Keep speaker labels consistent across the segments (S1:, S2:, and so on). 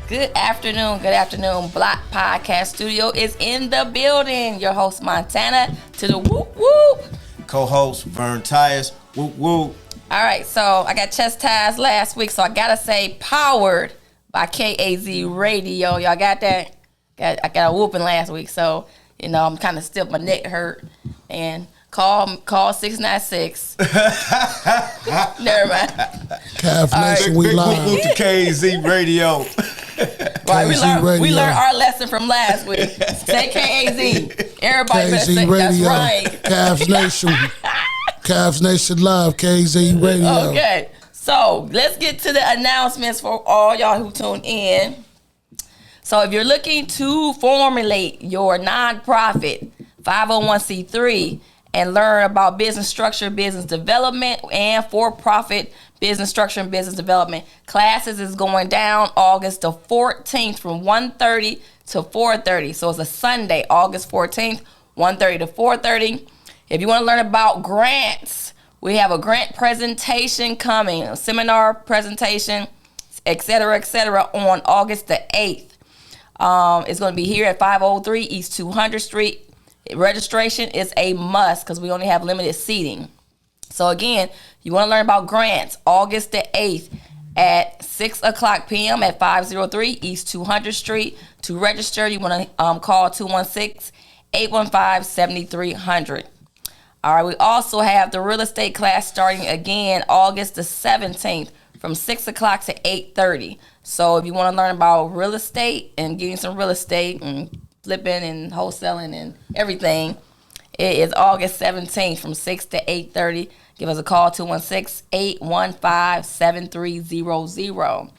S1: Good afternoon. Block Podcast Studio is in the building. Your host, Montana, to the whoop whoop.
S2: Co-host, Vernon Tires, whoop whoop.
S1: All right, so I got chastised last week, so I got to say powered by KAZ Radio. Y'all got that? I got a whooping last week, so, you know, I'm kind of stiff. My neck hurt. And call 696. Never mind.
S3: Calf Nation, we
S2: Big
S3: live.
S2: whoop whoop to KZ Radio.
S1: Right, we
S3: Radio.
S1: learned our lesson from last week. Say KAZ. Everybody better say
S3: Radio.
S1: that's right.
S3: Calf Nation live, KZ Radio.
S1: Okay, so let's get to the announcements for all y'all who tuned in. So if you're looking to formulate your nonprofit 501c3 and learn about business structure, business development, and for-profit business structure and business development, classes is going down August the 14th from 1:30 to 4:30. So it's a Sunday, August 14th, 1:30 to 4:30. If you want to learn about grants, we have a grant presentation coming, a seminar presentation, et cetera, on August the 8th. It's going to be here at 503 East 200th Street. Registration is a must because we only have limited seating. So again, you want to learn about grants, August the 8th at 6 o'clock p.m. at 503 East 200th Street. To register, you want to call 216-815-7300. All right, we also have the real estate class starting again August the 17th from 6 o'clock to 8:30. So if you want to learn about real estate and getting some real estate and flipping and wholesaling and everything, it is August 17th from 6 to 8:30. Give us a call, 216-815-7300. All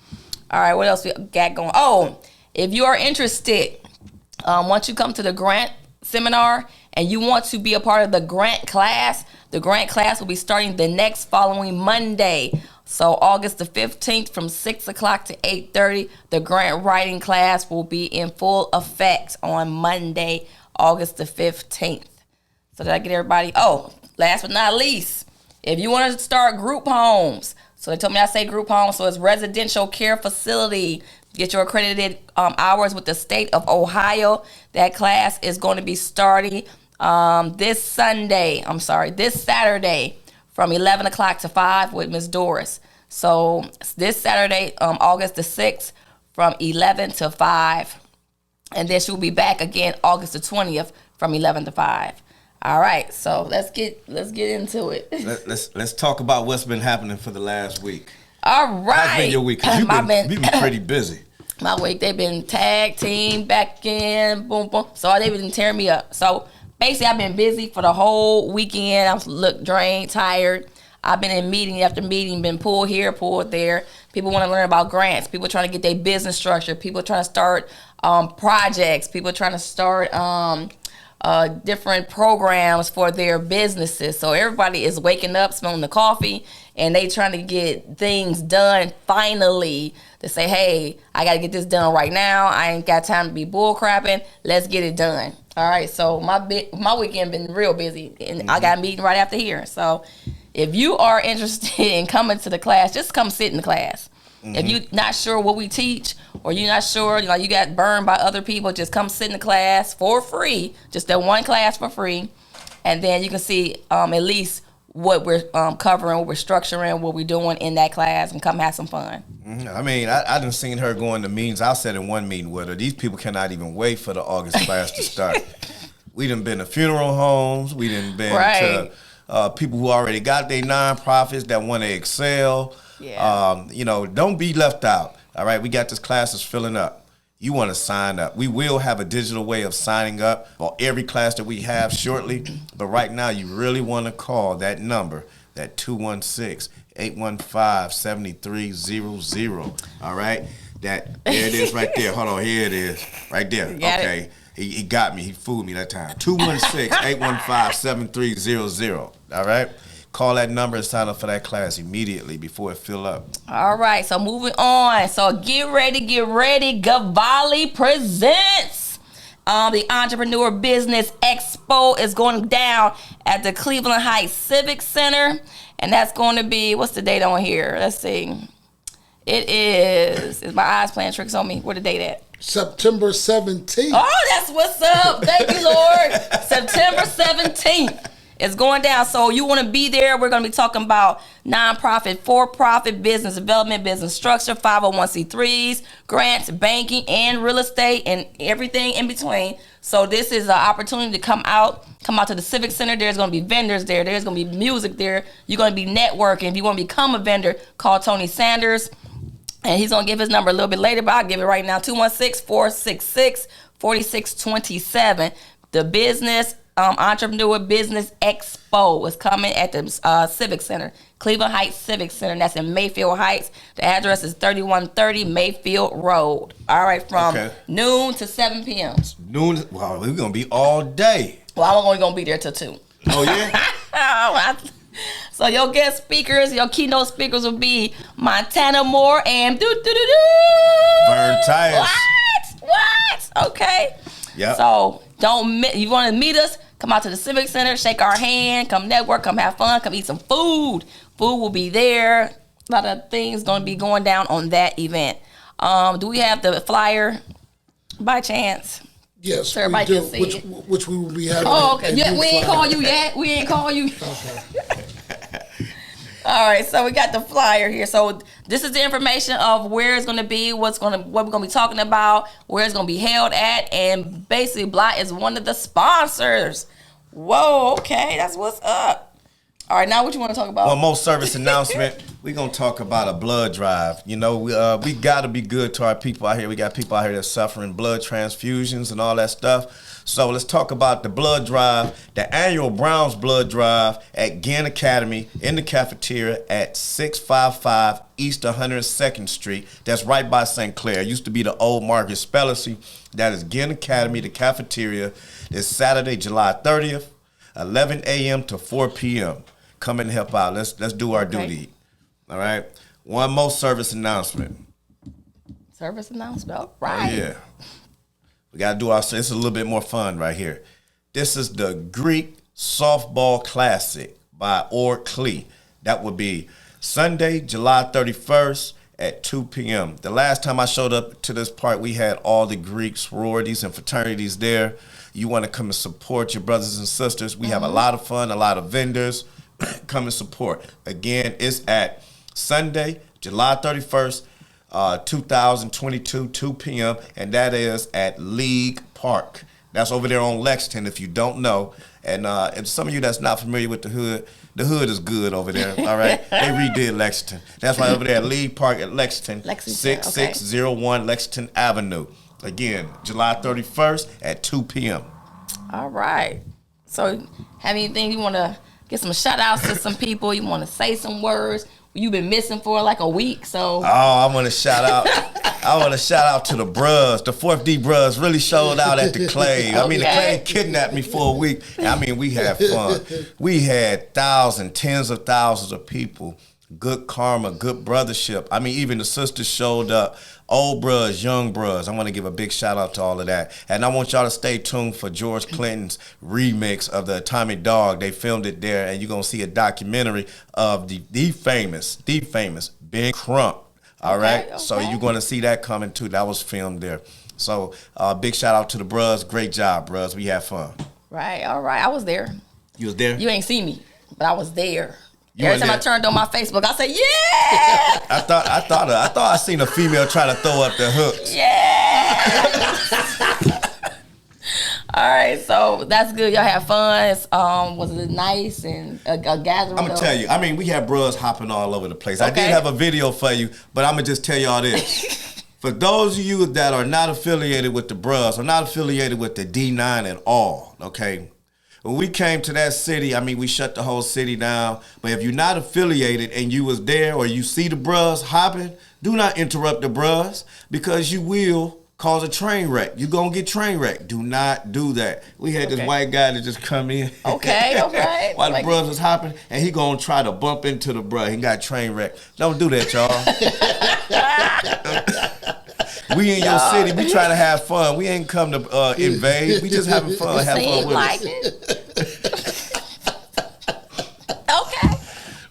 S1: right, what else we got going? Oh, if you are interested, once you come to the grant seminar and you want to be a part of the grant class will be starting the next following Monday. So August the 15th from 6 o'clock to 8:30, the grant writing class will be in full effect on Monday, August the 15th. So did I get everybody? Oh, last but not least, if you want to start group homes, so they told me I say group homes, so it's residential care facility. Get your accredited hours with the state of Ohio. That class is going to be starting this Saturday from 11 o'clock to 5 with Ms. Doris. So this Saturday, August the 6th from 11 to 5. And then she'll be back again August the 20th from 11 to 5. All right, so let's get into it.
S2: Let's talk about what's been happening for the last week.
S1: All right.
S2: How's been your week? 'Cause you've been pretty busy.
S1: My week, they've been tag team back in, boom, boom. So they've been tearing me up. So basically, I've been busy for the whole weekend. I look drained, tired. I've been in meeting after meeting, been pulled here, pulled there. People want to learn about grants. People trying to get their business structure. People trying to start projects. People trying to start different programs for their businesses. So everybody is waking up, smelling the coffee, and they trying to get things done finally to say, hey, I got to get this done right now. I ain't got time to be bull crapping. Let's get it done. All right, so my weekend been real busy, and I got a meeting right after here. So if you are interested in coming to the class, just come sit in the class. If you're not sure what we teach, or you're not sure, you got burned by other people, just come sit in the class for free, just that one class for free, and then you can see at least what we're covering, what we're structuring, what we're doing in that class, and come have some fun.
S2: I mean, I done seen her going to meetings. I sat in one meeting with her. These people cannot even wait for the August class to start. We done been to funeral homes. We done been to people who already got their nonprofits that want to excel.
S1: Yeah.
S2: Don't be left out. All right, we got this class is filling up. You want to sign up. We will have a digital way of signing up for every class that we have shortly. But right now, you really want to call that number, that 216-815-7300. All right? There it is right there. Hold on, here it is. Right there. Okay. He got me. He fooled me that time. 216-815-7300. All right? Call that number and sign up for that class immediately before it fill up.
S1: All right, so moving on. So get ready. Gavoli presents the Entrepreneur Business Expo is going down at the Cleveland Heights Civic Center. And that's going to be, what's the date on here? Let's see. It is my eyes playing tricks on me? Where the date at?
S3: September 17th.
S1: Oh, that's what's up. Thank you, Lord. September 17th. It's going down. So you want to be there. We're going to be talking about nonprofit, for-profit, business development, business structure, 501c3s, grants, banking, and real estate, and everything in between. So this is an opportunity to come out to the Civic Center. There's going to be vendors there. There's going to be music there. You're going to be networking. If you want to become a vendor, call Tony Sanders. And he's going to give his number a little bit later, but I'll give it right now, 216-466-4627. The business Entrepreneur Business Expo is coming at the Civic Center, Cleveland Heights Civic Center. And that's in Mayfield Heights. The address is 3130 Mayfield Road. All right, from noon to 7 p.m.
S2: Noon. Wow, we're going to be all day.
S1: Well, I'm only going to be there till 2.
S2: Oh, yeah?
S1: So your guest speakers, your keynote speakers will be Montana Moore and
S2: Vern Tyus.
S1: What? Okay.
S2: Yeah.
S1: So you want to meet us? Come out to the Civic Center, shake our hand, come network, come have fun, come eat some food. Food will be there. A lot of things going to be going down on that event. Do we have the flyer by chance?
S3: Yes,
S1: so everybody can see it.
S3: Which we will be having.
S1: Oh, okay. Yeah, we ain't call you yet. We ain't call you.
S3: Okay.
S1: All right, so we got the flyer here. So this is the information of where it's going to be, what we're going to be talking about, where it's going to be held at, and basically Bly is one of the sponsors. Whoa, okay, that's what's up. All right, now what you want to talk about?
S2: One more service announcement. We're going to talk about a blood drive. You know, we got to be good to our people out here. We got people out here that's suffering blood transfusions and all that stuff. So let's talk about the blood drive, the annual Browns blood drive at Ginn Academy in the cafeteria at 655 East 102nd Street. That's right by St. Clair. It used to be the old Margaret Spellacy. That is Ginn Academy, the cafeteria. It's Saturday, July 30th, 11 a.m. to 4 p.m. Come and help out. Let's do our duty. All right. One more service announcement.
S1: Service announcement. All right.
S2: Oh, yeah. We got to do it's a little bit more fun right here. This is the Greek Softball Classic by Orklee. That would be Sunday, July 31st at 2 p.m. The last time I showed up to this part, we had all the Greek sororities and fraternities there. You want to come and support your brothers and sisters. We have a lot of fun, a lot of vendors. Come and support. Again, it's at Sunday, July 31st, 2022, 2 p.m., and that is at League Park. That's over there on Lexington, if you don't know. And some of you that's not familiar with the hood is good over there, all right? They redid Lexington. That's right over there at League Park at Lexington 6601 Lexington Avenue. Again, July 31st at 2 p.m.
S1: All right. So have anything you want to get some shout-outs to some people? You want to say some words? You've been missing for like a week, so.
S2: Oh, I want to shout out. I want to shout out to the bruhs. The 4th D bruhs really showed out at the Clay. I mean, the Clay kidnapped me for a week. I mean, we had fun. We had tens of thousands of people. Good karma, good brothership. I mean, even the sisters showed up. Old bruhs, young bruhs. I want to give a big shout out to all of that. And I want y'all to stay tuned for George Clinton's remix of the Atomic Dog. They filmed it there, and you're going to see a documentary of the famous Ben Crump. All right? Okay. So you're going to see that coming too. That was filmed there. So big shout out to the bruhs. Great job, bruhs. We had fun.
S1: Right. All right. I was there.
S2: You was there?
S1: You ain't see me, but I was there. Every time I turned on my Facebook, I said, "Yeah."
S2: I thought I seen a female try to throw up the hooks.
S1: Yeah. All right, so that's good. Y'all have fun. Was it nice and a gathering?
S2: I'm gonna tell you. I mean, we had bros hopping all over the place. Okay. I did have a video for you, but I'm gonna just tell y'all this. For those of you that are not affiliated with the bros or not affiliated with the D9 at all, okay. When we came to that city, I mean, we shut the whole city down. But if you're not affiliated and you was there or you see the bruhs hopping, do not interrupt the bruhs because you will cause a train wreck. You're going to get train wrecked. Do not do that. We had this white guy that just come in.
S1: Okay.
S2: While the bruhs was hopping, and he going to try to bump into the bruh. He got train wrecked. Don't do that, y'all. We in your city. We try to have fun. We ain't come to invade. We just having fun. Have fun with us.
S1: Okay.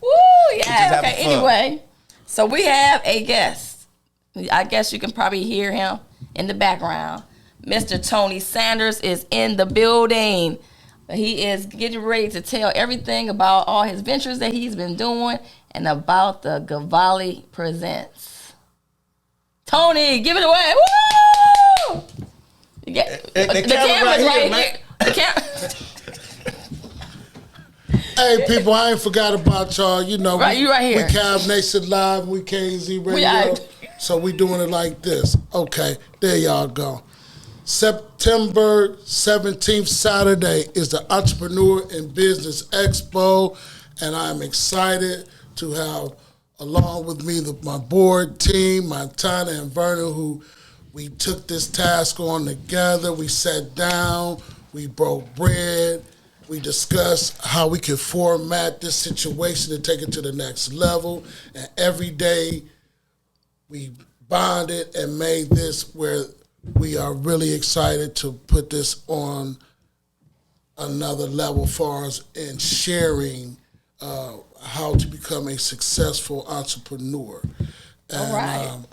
S1: Woo! anyway, so we have a guest. I guess you can probably hear him in the background. Mr. Tony Sanders is in the building. He is getting ready to tell everything about all his ventures that he's been doing and about the Gavoli Presents. Tony, give it away. Woo! The camera's right here. The
S3: Hey, people, I ain't forgot about y'all. You know,
S1: you right here.
S3: We Cav Nation Live, we KZ Radio. So we doing it like this. Okay, there y'all go. September 17th, Saturday, is the Entrepreneur and Business Expo, and I'm excited to have along with me my board team, Montana and Vernon, who we took this task on together. We sat down, we broke bread, we discussed how we could format this situation to take it to the next level, and every day we bonded and made this where we are really excited to put this on another level for us in sharing how to become a successful entrepreneur. And,
S1: all right.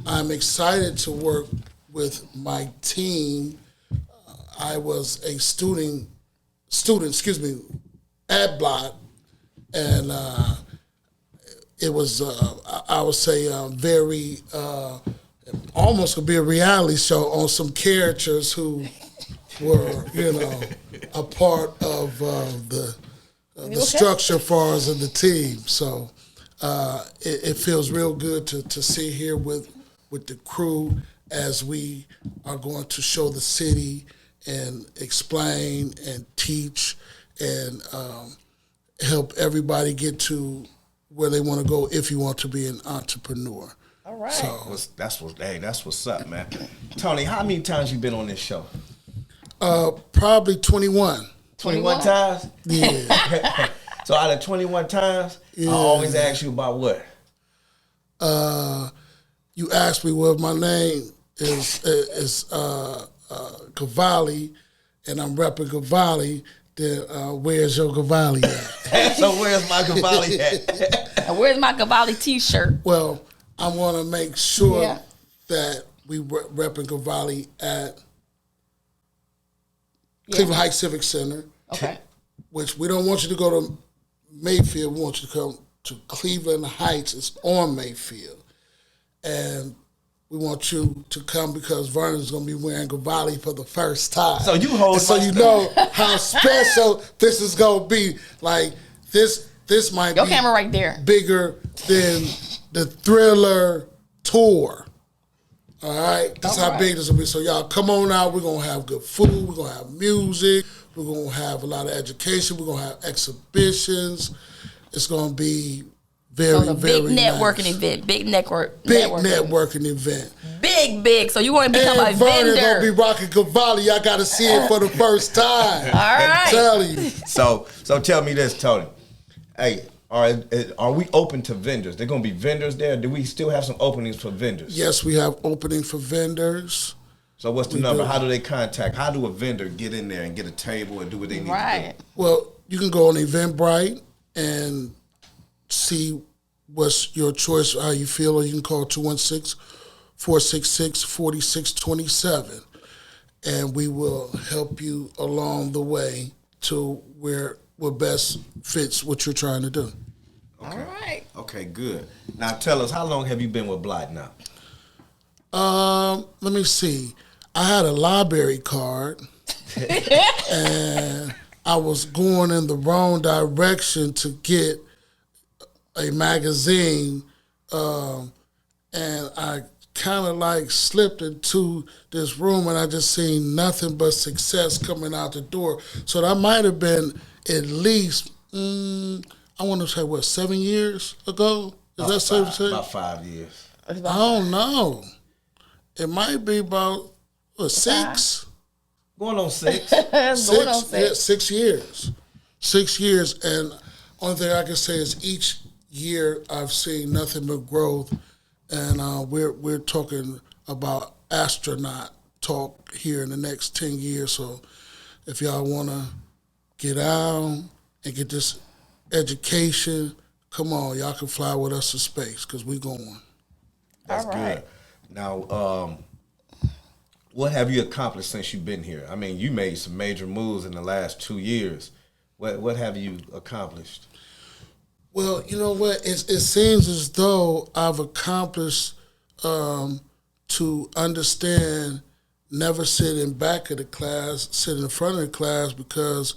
S3: I'm excited to work with my team. I was a student, at Block, and it was, I would say, very, almost could be a reality show on some characters who were, a part of the structure for us in the team. So it feels real good to sit here with the crew as we are going to show the city and explain and teach and help everybody get to where they want to go if you want to be an entrepreneur.
S1: All right.
S3: So
S2: that's what's up, man. Tony, how many times you been on this show?
S3: probably 21.
S2: 21 times?
S3: Yeah.
S2: So out of 21 times, I always ask you about what?
S3: You asked me what my name is Gavoli, and I'm repping Gavoli. Then where's your Gavoli at?
S2: So where's my Gavoli at?
S1: And where's my Gavoli t-shirt?
S3: Well, I want to make sure that we repping Gavoli at Cleveland Heights Civic Center.
S1: Okay.
S3: Which we don't want you to go to Mayfield. We want you to come to Cleveland Heights. It's on Mayfield. And we want you to come because Vernon's going to be wearing Gavoli for the first time.
S2: So you hold
S3: and so you know how special this is going to be. Like, this might
S1: Your
S3: be
S1: camera right there.
S3: bigger than the Thriller tour. All right? That's how big this will be. So y'all come on out. We're going to have good food. We're going to have music. We're going to have a lot of education. We're going to have exhibitions. It's going to be very, very
S1: big networking
S3: nice.
S1: event. Big network.
S3: Big networking event.
S1: Big. So you want to become a
S3: Vernon
S1: vendor.
S3: going to be rocking Gavoli. Y'all got to see it for the first time.
S1: All right.
S3: I'm telling you.
S2: So tell me this, Tony. Hey, are we open to vendors? They're going to be vendors there? Do we still have some openings for vendors?
S3: Yes, we have opening for vendors.
S2: So what's the number? How do they contact? How do a vendor get in there and get a table and do what they need to do?
S3: Well, you can go on Eventbrite and see what's your choice, how you feel, or you can call 216-466-4627. And we will help you along the way to where what best fits what you're trying to do.
S2: Okay.
S1: All right.
S2: Okay, good. Now tell us, how long have you been with Blight now?
S3: Let me see. I had a library card, and I was going in the wrong direction to get a magazine, and I kind of like slipped into this room, and I just seen nothing but success coming out the door. So that might have been at least, I want to say, 7 years ago? Is that safe to say?
S2: About 5 years.
S3: I don't know. It might be about 6.
S2: Going on 6.
S3: Yeah, 6 years. 6 years, and only thing I can say is each year I've seen nothing but growth, and we're talking about astronaut talk here in the next 10 years. So if y'all want to get out and get this education, come on, y'all can fly with us to space because we going.
S2: That's good. Now, what have you accomplished since you've been here? I mean, you made some major moves in the last 2 years. What have you accomplished?
S3: Well, you know what? It seems as though I've accomplished to understand never sit in back of the class, sit in front of the class because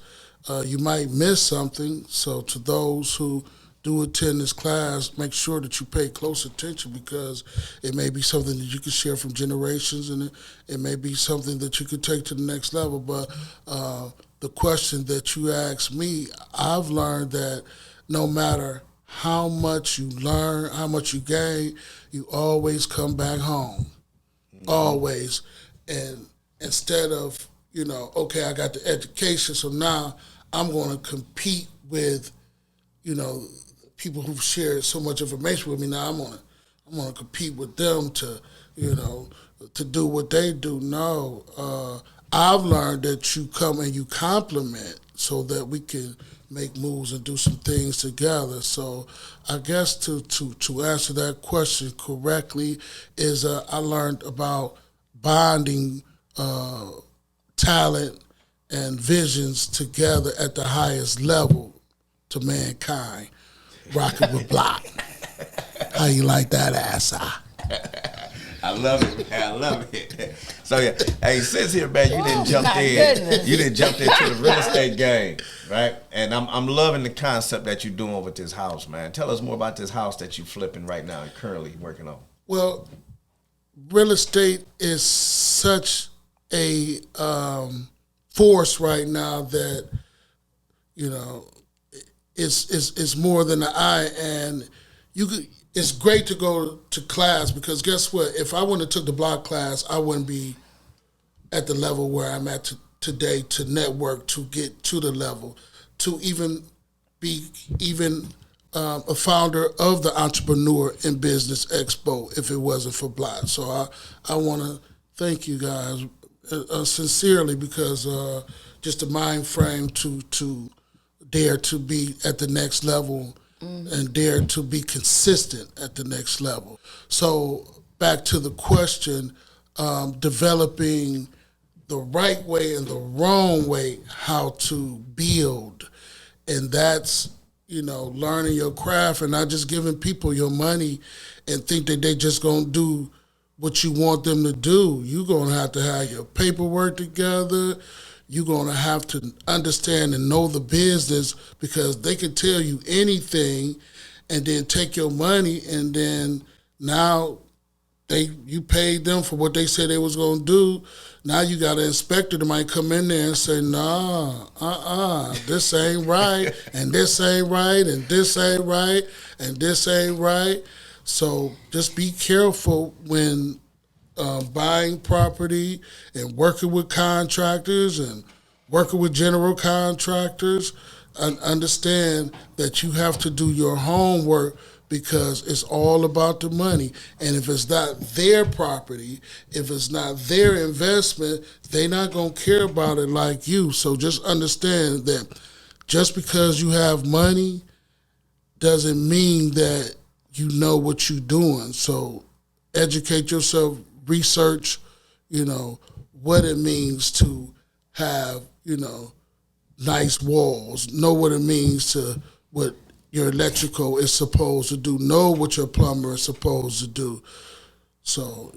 S3: you might miss something. So to those who do attend this class, make sure that you pay close attention because it may be something that you can share from generations and it may be something that you could take to the next level. But the question that you asked me, I've learned that no matter how much you learn, how much you gain, you always come back home. Mm-hmm. Always. And instead of, okay, I got the education, so now I'm going to compete with, people who've shared so much information with me. Now I'm gonna compete with them to do what they do. No, I've learned that you come and you compliment so that we can make moves and do some things together. So I guess to answer that question correctly is I learned about bonding talent and visions together at the highest level to mankind. Rocking with Block. How you like that ass?
S2: I love it, man. I love it. So yeah, hey, since here, man, you didn't jump in. Goodness. You didn't jump into the real estate game, right? And I'm loving the concept that you're doing with this house, man. Tell us more about this house that you're flipping right now and currently working on. Well,
S3: real estate is such a force right now that it's more than the eye, and it's great to go to class because guess what? If I wouldn't have took the block class, I wouldn't be at the level where I'm at today to network, to get to the level, to even be a founder of the Entrepreneur in Business Expo if it wasn't for block. So I want to thank you guys sincerely because just the mind frame to dare to be at the next level and dare to be consistent at the next level. So back to the question, developing the right way and the wrong way how to build. And that's, learning your craft and not just giving people your money and think that they just going to do what you want them to do. You're going to have your paperwork together. You're going to have to understand and know the business because they can tell you anything and then take your money and then now you paid them for what they said they was going to do. Now you got an inspector that might come in there and say, nah, this ain't right, and this ain't right, and this ain't right, and this ain't right. So just be careful when buying property and working with contractors and working with general contractors, and understand that you have to do your homework because it's all about the money. And if it's not their property, if it's not their investment, they're not going to care about it like you. So just understand that just because you have money doesn't mean that you know what you're doing. So educate yourself, research, what it means to have, nice walls, know what it means to what your electrical is supposed to do, know what your plumber is supposed to do. So,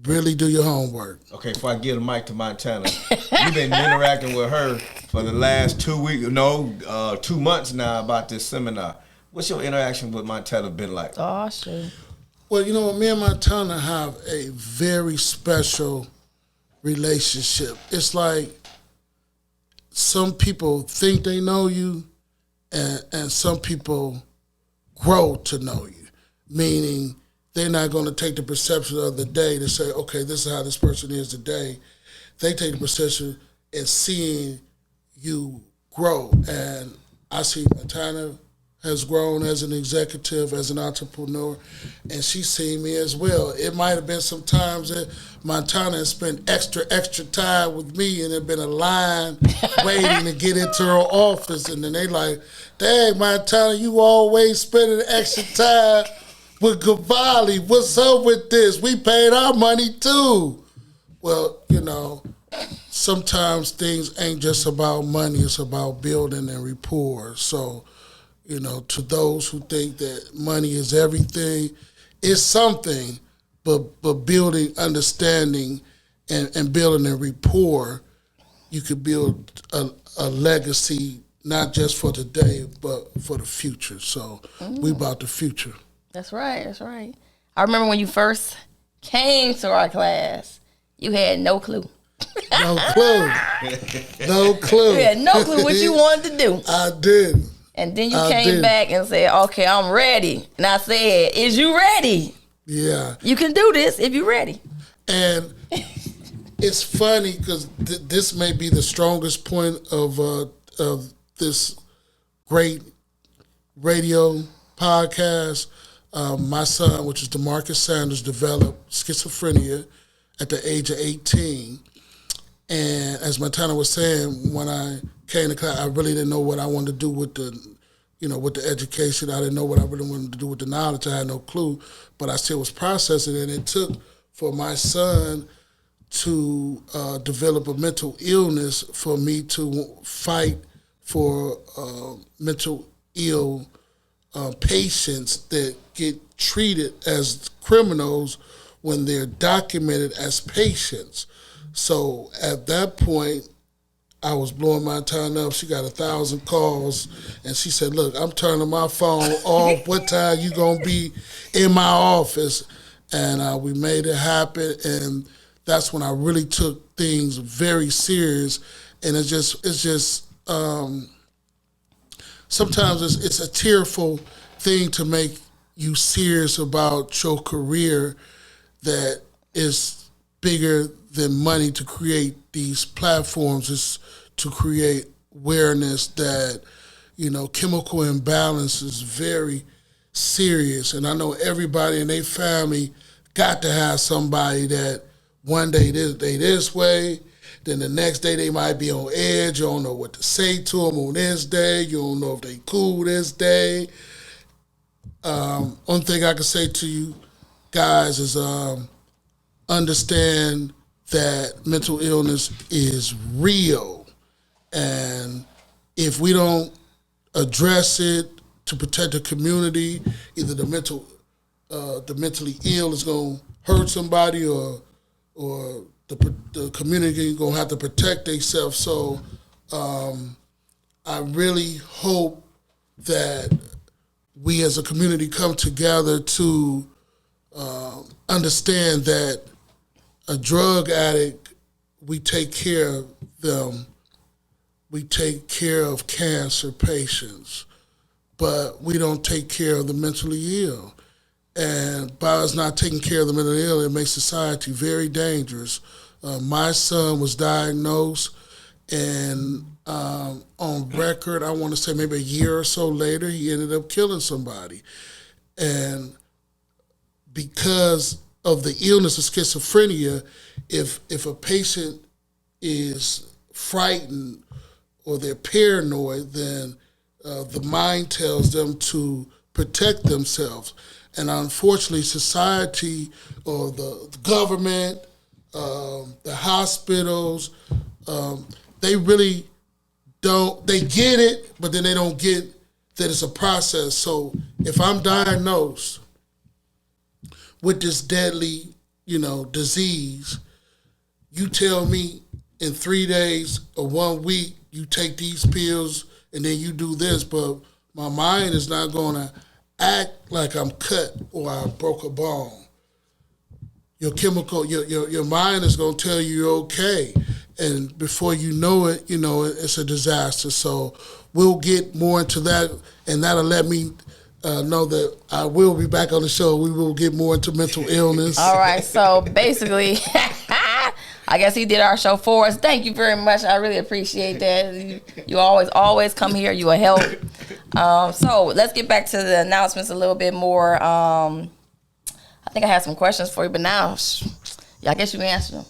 S3: really do your homework.
S2: Okay, before I give the mic to Montana, you've been interacting with her for the last 2 weeks, 2 months now about this seminar. What's your interaction with Montana been like?
S1: Oh, shit.
S3: Well, me and Montana have a very special relationship. It's like some people think they know you and some people grow to know you, meaning they're not going to take the perception of the day to say, okay, this is how this person is today. They take the perception and seeing you grow. And I see Montana has grown as an executive, as an entrepreneur, and she's seen me as well. It might have been some times that Montana has spent extra time with me, and there's been a line waiting to get into her office, and then they like, dang, Montana, you always spending extra time with Gavoli. What's up with this? We paid our money too. Well, sometimes things ain't just about money, it's about building and rapport. So, to those who think that money is everything, it's something, but building understanding and building a rapport, you could build a legacy, not just for today, but for the future. So we about the future.
S1: That's right. I remember when you first came to our class, you had no clue.
S3: No clue.
S1: You had no clue what you wanted to do.
S3: I did.
S1: And then you came back and said, okay, I'm ready. And I said, is you ready?
S3: Yeah.
S1: You can do this if you're ready.
S3: And it's funny because this may be the strongest point of this great radio podcast. My son, which is DeMarcus Sanders, developed schizophrenia at the age of 18. And as Montana was saying, when I came to class, I really didn't know what I wanted to do with the education. I didn't know what I really wanted to do with the knowledge. I had no clue, but I still was processing it. And it took for my son to develop a mental illness for me to fight for mental ill patients that get treated as criminals when they're documented as patients. So at that point, I was blowing my time up. She got 1,000 calls, and she said, look, I'm turning my phone off. What time you going to be in my office? And we made it happen, and that's when I really took things very serious. And it's just sometimes it's a tearful thing to make you serious about your career that is bigger than money. To create these platforms is to create awareness that, chemical imbalance is very serious. And I know everybody in their family got to have somebody that one day they this way, then the next day they might be on edge. You don't know what to say to them on this day. You don't know if they cool this day. One thing I can say to you guys is understand that mental illness is real. And if we don't address it to protect the community, either the mentally ill is going to hurt somebody or the community is going to have to protect themselves. So I really hope that we as a community come together to understand that a drug addict, we take care of them. We take care of cancer patients, but we don't take care of the mentally ill. And by us not taking care of the mentally ill, it makes society very dangerous. My son was diagnosed, and on record, I want to say maybe a year or so later, he ended up killing somebody. And because of the illness of schizophrenia, if a patient is frightened or they're paranoid, then the mind tells them to protect themselves. And unfortunately, society or the government, the hospitals, they really don't, they get it, but then they don't get that it's a process. So if I'm diagnosed with this deadly, disease, you tell me in 3 days or 1 week, you take these pills and then you do this, but my mind is not going to act like I'm cut or I broke a bone. Your your mind is going to tell you you're okay. And before you know it, it's a disaster. So we'll get more into that, and that'll let me know that I will be back on the show. We will get more into mental illness.
S1: All right, so basically, I guess he did our show for us. Thank you very much. I really appreciate that. You always come here. You a help. So let's get back to the announcements a little bit more. I think I had some questions for you, but now, I guess you answered them.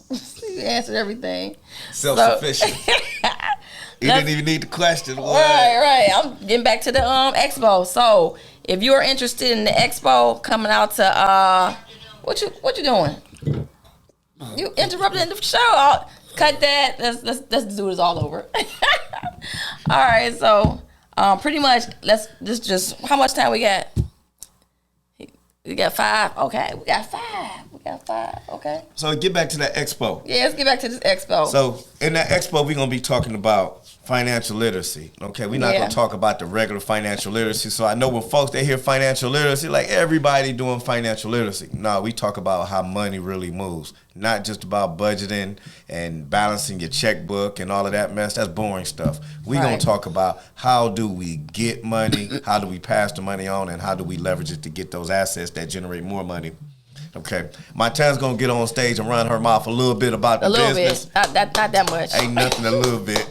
S1: You answered everything.
S2: Self-sufficient. You didn't even need the question.
S1: Right. I'm getting back to the expo. So if you are interested in the expo coming out to what you doing? You interrupted the show. Cut that. Let's do this all over. All right. So pretty much this just how much time we got? We got 5. Okay, we got 5. Okay.
S2: So get back to that expo.
S1: Yeah, let's get back to this expo.
S2: So in that expo, we're gonna be talking about financial literacy. Okay, we're not gonna talk about the regular financial literacy. So I know when folks they hear financial literacy, like everybody doing financial literacy. No, we talk about how money really moves. Not just about budgeting and balancing your checkbook and all of that mess. That's boring stuff. We're gonna talk about how do we get money, how do we pass the money on, and how do we leverage it to get those assets that generate more money. Okay, my Tan's gonna get on stage and run her mouth a little bit about the business.
S1: A little bit, not that much.
S2: Ain't nothing, a little bit.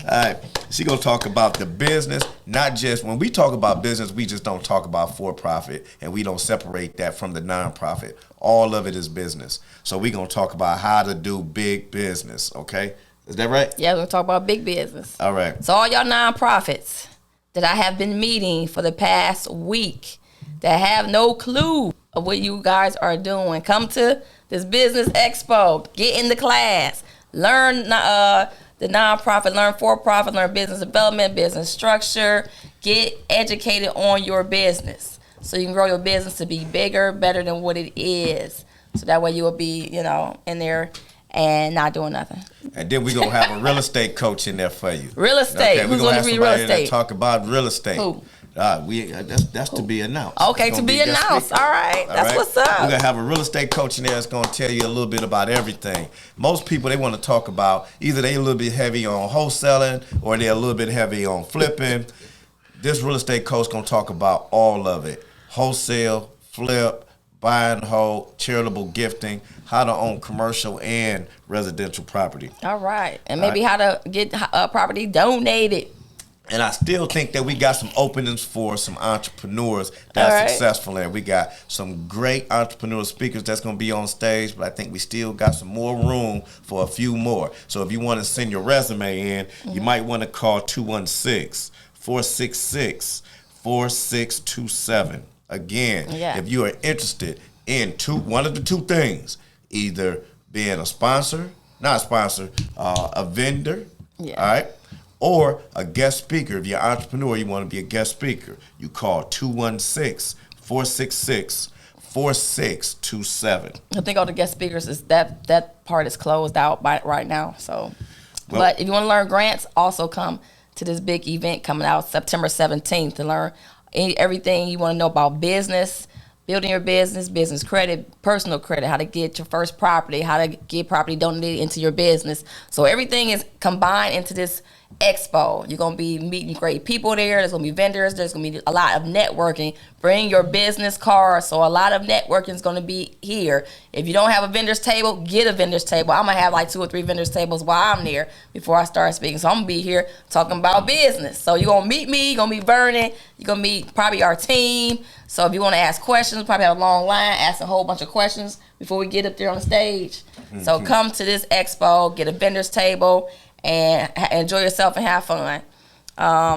S2: All right, she gonna talk about the business. Not just when we talk about business, we just don't talk about for-profit, and we don't separate that from the non-profit. All of it is business. So we gonna talk about how to do big business. Okay, is that right?
S1: Yeah, we're gonna talk about big business.
S2: All right.
S1: So all y'all nonprofits that I have been meeting for the past week that have no clue of what you guys are doing, come to this business expo, get in the class, learn the nonprofit, learn for-profit, learn business development, business structure, get educated on your business so you can grow your business to be bigger, better than what it is. So that way you will be, in there and not doing nothing.
S2: And then we're going to have a real estate coach in there for you.
S1: Real estate.
S2: Okay,
S1: who's going to be real estate?
S2: Talk about real estate.
S1: Who?
S2: That's to be announced.
S1: Okay, to be announced. All right. That's what's up.
S2: We're going to have a real estate coach in there that's going to tell you a little bit about everything. Most people, they want to talk about either they a little bit heavy on wholesaling or they're a little bit heavy on flipping. This real estate coach going to talk about all of it. Wholesale, flip, buy and hold, charitable gifting, how to own commercial and residential property.
S1: All right. And maybe how to get property donated.
S2: And I still think that we got some openings for some entrepreneurs that's successful. And we got some great entrepreneurial speakers that's going to be on stage, but I think we still got some more room for a few more. So if you want to send your resume in, you might want to call 216-466-4627. Again, if you are interested in one of the two things, either being a sponsor, not a sponsor, a vendor, all right, or a guest speaker. If you're an entrepreneur, you want to be a guest speaker, you call 216-466-4627.
S1: I think all the guest speakers is that part is closed out right now. So, but if you want to learn grants, also come to this big event coming out September 17th to learn everything you want to know about business, building your business, business credit, personal credit, how to get your first property, how to get property donated into your business. So everything is combined into this expo. You're going to be meeting great people there. There's going to be vendors. There's going to be a lot of networking. Bring your business card. So a lot of networking is going to be here. If you don't have a vendor's table, get a vendor's table. I'm going to have like 2 or 3 vendor's tables while I'm there before I start speaking. So I'm going to be here talking about business. So you're going to meet me. You're going to meet Vernon. You're going to meet probably our team. So if you want to ask questions, probably have a long line, ask a whole bunch of questions before we get up there on the stage. Mm-hmm. So come to this expo, get a vendor's table, and enjoy yourself and have fun.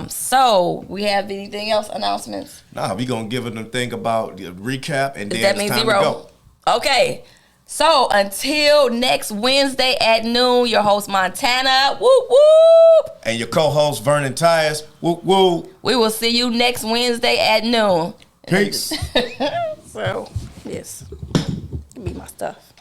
S1: So we have anything else, announcements?
S2: Nah, we gonna give them a thing about the recap, and then
S1: that
S2: it's
S1: means
S2: time
S1: 0?
S2: to go.
S1: Okay. So until next Wednesday at noon, your host Montana, whoop whoop,
S2: and your co-host Vernon Tyers, whoop whoop.
S1: We will see you next Wednesday at noon.
S2: Peace.
S1: So yes, give me my stuff.